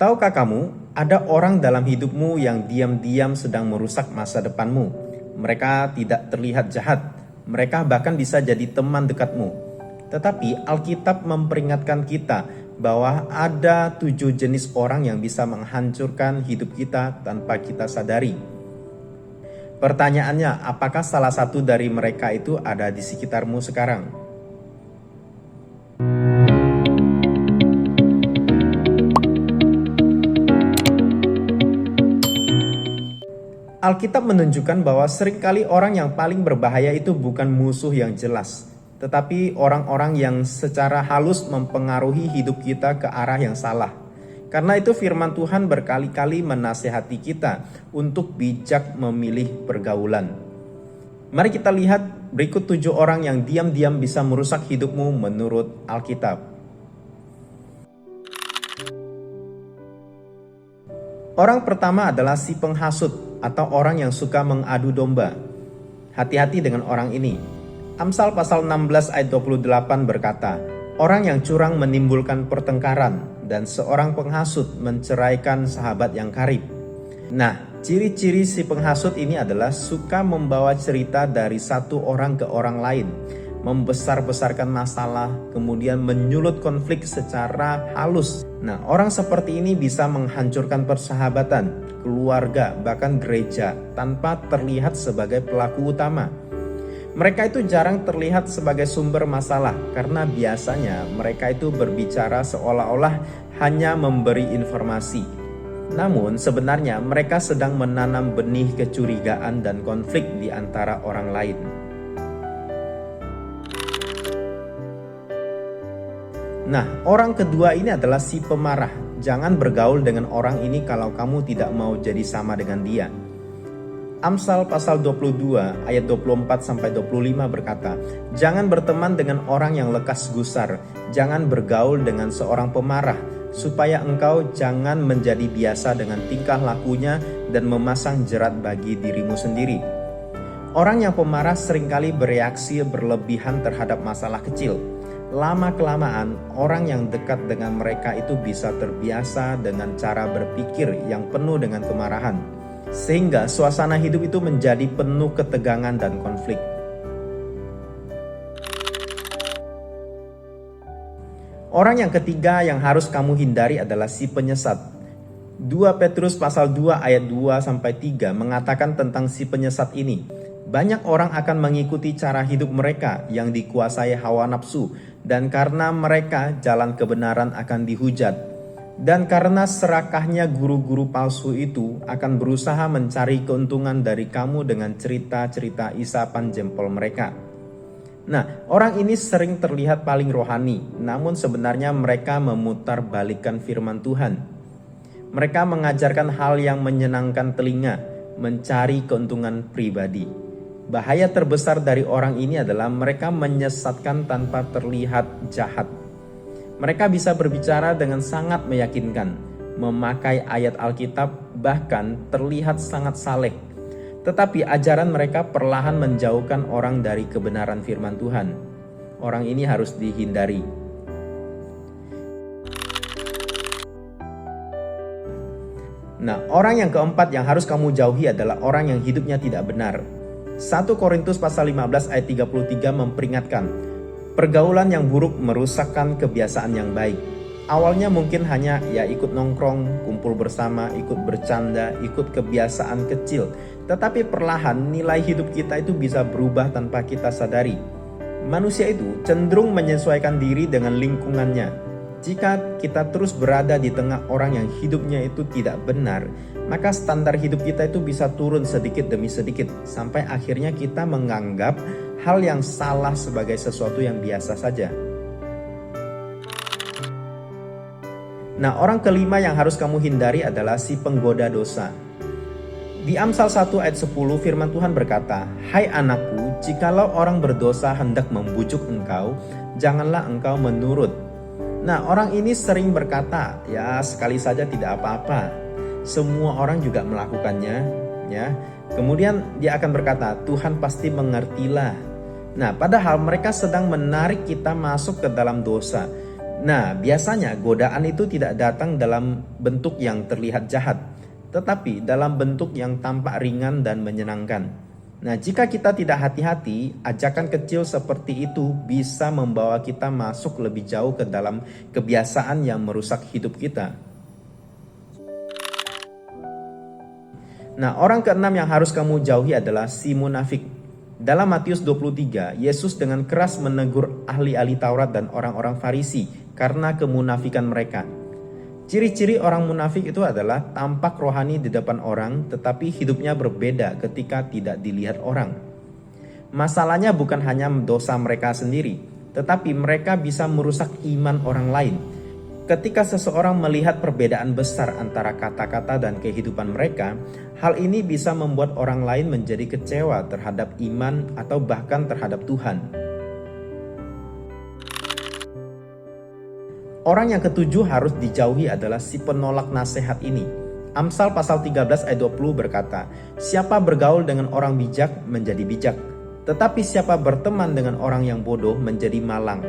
Tahukah kamu, ada orang dalam hidupmu yang diam-diam sedang merusak masa depanmu. Mereka tidak terlihat jahat, mereka bahkan bisa jadi teman dekatmu. Tetapi Alkitab memperingatkan kita bahwa ada 7 jenis orang yang bisa menghancurkan hidup kita tanpa kita sadari. Pertanyaannya, apakah salah satu dari mereka itu ada di sekitarmu sekarang? Alkitab menunjukkan bahwa seringkali orang yang paling berbahaya itu bukan musuh yang jelas, tetapi orang-orang yang secara halus mempengaruhi hidup kita ke arah yang salah. Karena itu firman Tuhan berkali-kali menasihati kita untuk bijak memilih pergaulan. Mari kita lihat berikut 7 orang yang diam-diam bisa merusak hidupmu menurut Alkitab. Orang pertama adalah si penghasut atau orang yang suka mengadu domba. Hati-hati dengan orang ini. Amsal pasal 16 ayat 28 berkata, orang yang curang menimbulkan pertengkaran dan seorang penghasut menceraikan sahabat yang karib. Nah, ciri-ciri si penghasut ini adalah suka membawa cerita dari satu orang ke orang lain, membesar-besarkan masalah, kemudian menyulut konflik secara halus. Nah, orang seperti ini bisa menghancurkan persahabatan, keluarga, bahkan gereja tanpa terlihat sebagai pelaku utama. Mereka itu jarang terlihat sebagai sumber masalah karena biasanya mereka itu berbicara seolah-olah hanya memberi informasi. Namun sebenarnya mereka sedang menanam benih kecurigaan dan konflik di antara orang lain. Nah, orang kedua ini adalah si pemarah. Jangan bergaul dengan orang ini kalau kamu tidak mau jadi sama dengan dia. Amsal pasal 22 ayat 24-25 berkata, jangan berteman dengan orang yang lekas gusar, jangan bergaul dengan seorang pemarah, supaya engkau jangan menjadi biasa dengan tingkah lakunya dan memasang jerat bagi dirimu sendiri. Orang yang pemarah seringkali bereaksi berlebihan terhadap masalah kecil. Lama-kelamaan, orang yang dekat dengan mereka itu bisa terbiasa dengan cara berpikir yang penuh dengan kemarahan, sehingga suasana hidup itu menjadi penuh ketegangan dan konflik. Orang yang ketiga yang harus kamu hindari adalah si penyesat. 2 Petrus pasal 2 ayat 2-3 mengatakan tentang si penyesat ini. Banyak orang akan mengikuti cara hidup mereka yang dikuasai hawa nafsu, dan karena mereka jalan kebenaran akan dihujat. Dan karena serakahnya guru-guru palsu itu akan berusaha mencari keuntungan dari kamu dengan cerita-cerita isapan jempol mereka. Nah, orang ini sering terlihat paling rohani, namun sebenarnya mereka memutarbalikkan firman Tuhan. Mereka mengajarkan hal yang menyenangkan telinga, mencari keuntungan pribadi. Bahaya terbesar dari orang ini adalah mereka menyesatkan tanpa terlihat jahat. Mereka bisa berbicara dengan sangat meyakinkan, memakai ayat Alkitab, bahkan terlihat sangat saleh. Tetapi ajaran mereka perlahan menjauhkan orang dari kebenaran firman Tuhan. Orang ini harus dihindari. Nah, orang yang keempat yang harus kamu jauhi adalah orang yang hidupnya tidak benar. 1 Korintus pasal 15 ayat 33 memperingatkan, pergaulan yang buruk merusakkan kebiasaan yang baik. Awalnya mungkin hanya ikut nongkrong, kumpul bersama, ikut bercanda, ikut kebiasaan kecil. Tetapi perlahan nilai hidup kita itu bisa berubah tanpa kita sadari. Manusia itu cenderung menyesuaikan diri dengan lingkungannya. Jika kita terus berada di tengah orang yang hidupnya itu tidak benar, maka standar hidup kita itu bisa turun sedikit demi sedikit, sampai akhirnya kita menganggap hal yang salah sebagai sesuatu yang biasa saja. Nah, orang kelima yang harus kamu hindari adalah si penggoda dosa. Di Amsal 1 ayat 10 firman Tuhan berkata, hai anakku, jikalau orang berdosa hendak membujuk engkau, janganlah engkau menurut. Nah, orang ini sering berkata, ya sekali saja tidak apa-apa. Semua orang juga melakukannya, ya. Kemudian dia akan berkata, Tuhan pasti mengertilah. Nah, padahal mereka sedang menarik kita masuk ke dalam dosa. Nah, biasanya godaan itu tidak datang dalam bentuk yang terlihat jahat, tetapi dalam bentuk yang tampak ringan dan menyenangkan. Nah, jika kita tidak hati-hati, ajakan kecil seperti itu bisa membawa kita masuk lebih jauh ke dalam kebiasaan yang merusak hidup kita. Nah, orang keenam yang harus kamu jauhi adalah si munafik. Dalam Matius 23, Yesus dengan keras menegur ahli-ahli Taurat dan orang-orang Farisi karena kemunafikan mereka. Ciri-ciri orang munafik itu adalah tampak rohani di depan orang, tetapi hidupnya berbeda ketika tidak dilihat orang. Masalahnya bukan hanya dosa mereka sendiri, tetapi mereka bisa merusak iman orang lain. Ketika seseorang melihat perbedaan besar antara kata-kata dan kehidupan mereka, hal ini bisa membuat orang lain menjadi kecewa terhadap iman atau bahkan terhadap Tuhan. Orang yang ketujuh harus dijauhi adalah si penolak nasihat ini. Amsal pasal 13 ayat 20 berkata, "Siapa bergaul dengan orang bijak menjadi bijak, tetapi siapa berteman dengan orang yang bodoh menjadi malang."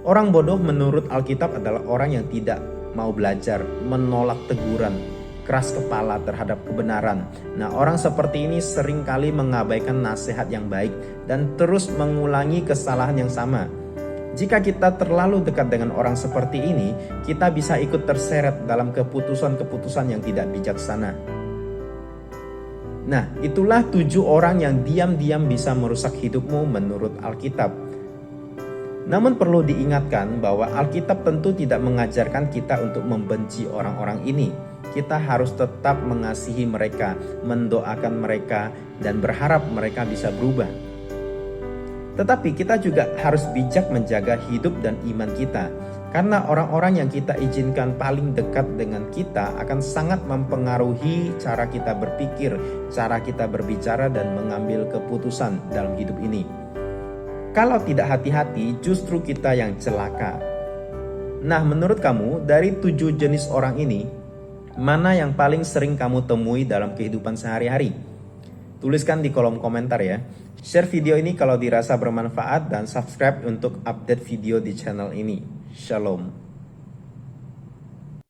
Orang bodoh menurut Alkitab adalah orang yang tidak mau belajar, menolak teguran, keras kepala terhadap kebenaran. Nah, orang seperti ini seringkali mengabaikan nasihat yang baik dan terus mengulangi kesalahan yang sama. Jika kita terlalu dekat dengan orang seperti ini, kita bisa ikut terseret dalam keputusan-keputusan yang tidak bijaksana. Nah, itulah 7 orang yang diam-diam bisa merusak hidupmu menurut Alkitab. Namun perlu diingatkan bahwa Alkitab tentu tidak mengajarkan kita untuk membenci orang-orang ini. Kita harus tetap mengasihi mereka, mendoakan mereka, dan berharap mereka bisa berubah. Tetapi kita juga harus bijak menjaga hidup dan iman kita, karena orang-orang yang kita izinkan paling dekat dengan kita akan sangat mempengaruhi cara kita berpikir, cara kita berbicara, dan mengambil keputusan dalam hidup ini. Kalau tidak hati-hati, justru kita yang celaka. Nah, menurut kamu, dari 7 jenis orang ini, mana yang paling sering kamu temui dalam kehidupan sehari-hari? Tuliskan di kolom komentar ya. Share video ini kalau dirasa bermanfaat dan subscribe untuk update video di channel ini. Shalom.